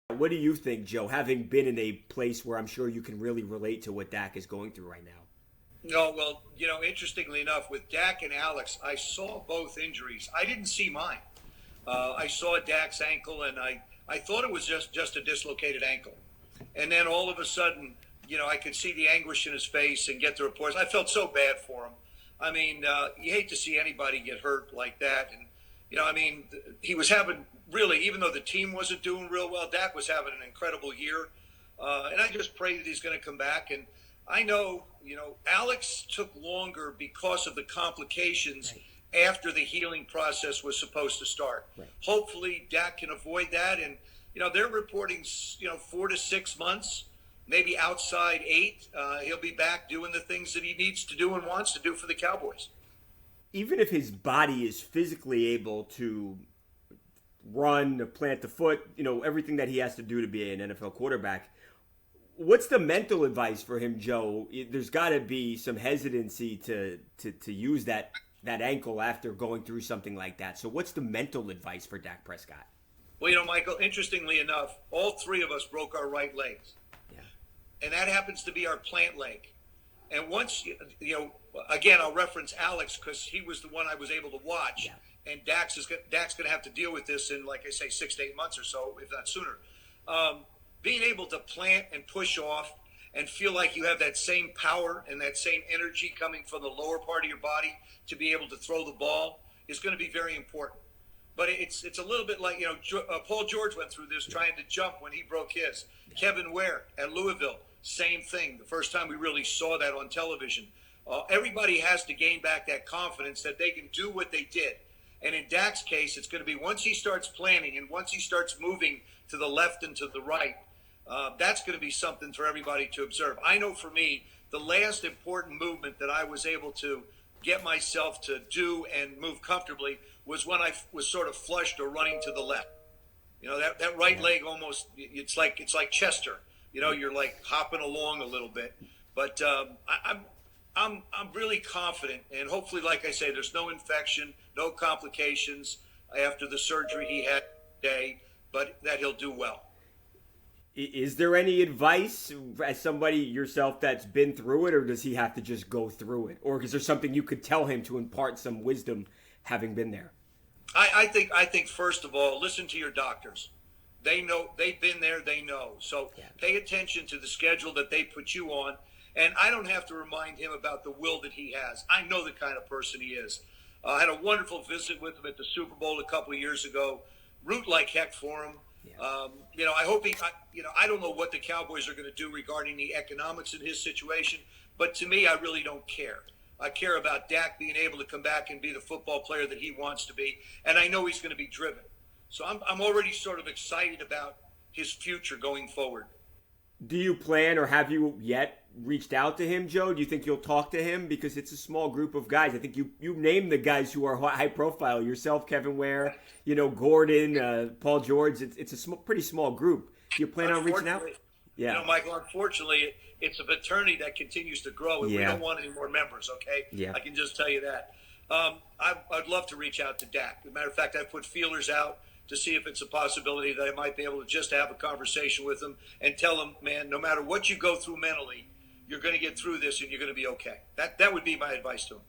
What do you think, Joe, having been in a place where I'm sure you can really relate to what Dak is going through right now? No, well, interestingly enough, with Dak and Alex, I saw both injuries. I didn't see mine. I saw Dak's ankle, and I thought it was just a dislocated ankle. And then all of a sudden, I could see the anguish in his face and get the reports. I felt so bad for him. I mean, you hate to see anybody get hurt like that. And, he was having really, even though the team wasn't doing real well, Dak was having an incredible year. And I just pray that he's going to come back. And I know, Alex took longer because of the complications after the healing process was supposed to start. Right. Hopefully, Dak can avoid that. And, they're reporting, 4 to 6 months, maybe outside 8. He'll be back doing the things that he needs to do and wants to do for the Cowboys. Even if his body is physically able to run, to plant the foot, everything that he has to do to be an NFL quarterback, what's the mental advice for him, Joe? There's got to be some hesitancy to use that ankle after going through something like that. So what's the mental advice for Dak Prescott? Well, Michael, interestingly enough, all 3 of us broke our right legs. Yeah. And that happens to be our plant leg. And once, again, I'll reference Alex because he was the one I was able to watch. Yeah. And Dak's going to have to deal with this in, like I say, 6 to 8 months or so, if not sooner. Being able to plant and push off and feel like you have that same power and that same energy coming from the lower part of your body to be able to throw the ball is going to be very important. But it's a little bit like, Paul George went through this trying to jump when he broke his. Yeah. Kevin Ware at Louisville, same thing. The first time we really saw that on television. Everybody has to gain back that confidence that they can do what they did. And in Dak's case, it's going to be once he starts planning and once he starts moving to the left and to the right, that's going to be something for everybody to observe. I know for me, the last important movement that I was able to get myself to do and move comfortably was when I was sort of flushed or running to the left. That right leg almost, it's like Chester. You're like hopping along a little bit. But I'm really confident, and hopefully, like I say, there's no infection, no complications after the surgery he had today, but that he'll do well. Is there any advice as somebody yourself that's been through it, or does he have to just go through it? Or is there something you could tell him to impart some wisdom having been there? I think first of all, listen to your doctors. They know, they've been there, they know. So pay attention to the schedule that they put you on. And I don't have to remind him about the will that he has. I know the kind of person he is. I had a wonderful visit with him at the Super Bowl a couple of years ago. Root like heck for him. Yeah. I hope I don't know what the Cowboys are going to do regarding the economics in his situation, but to me, I really don't care. I care about Dak being able to come back and be the football player that he wants to be, and I know he's going to be driven. So I'm already sort of excited about his future going forward. Do you plan, or have you yet reached out to him, Joe? Do you think you'll talk to him? Because it's a small group of guys. I think you named the guys who are high profile. Yourself, Kevin Ware, Gordon, Paul George. It's a pretty small group. Do you plan on reaching out? Yeah. Michael, unfortunately, it's a fraternity that continues to grow, and we don't want any more members, okay? Yeah. I can just tell you that. I'd love to reach out to Dak. As a matter of fact, I put feelers out to see if it's a possibility that I might be able to just have a conversation with him and tell him, man, no matter what you go through mentally, you're going to get through this and you're going to be okay. That would be my advice to him.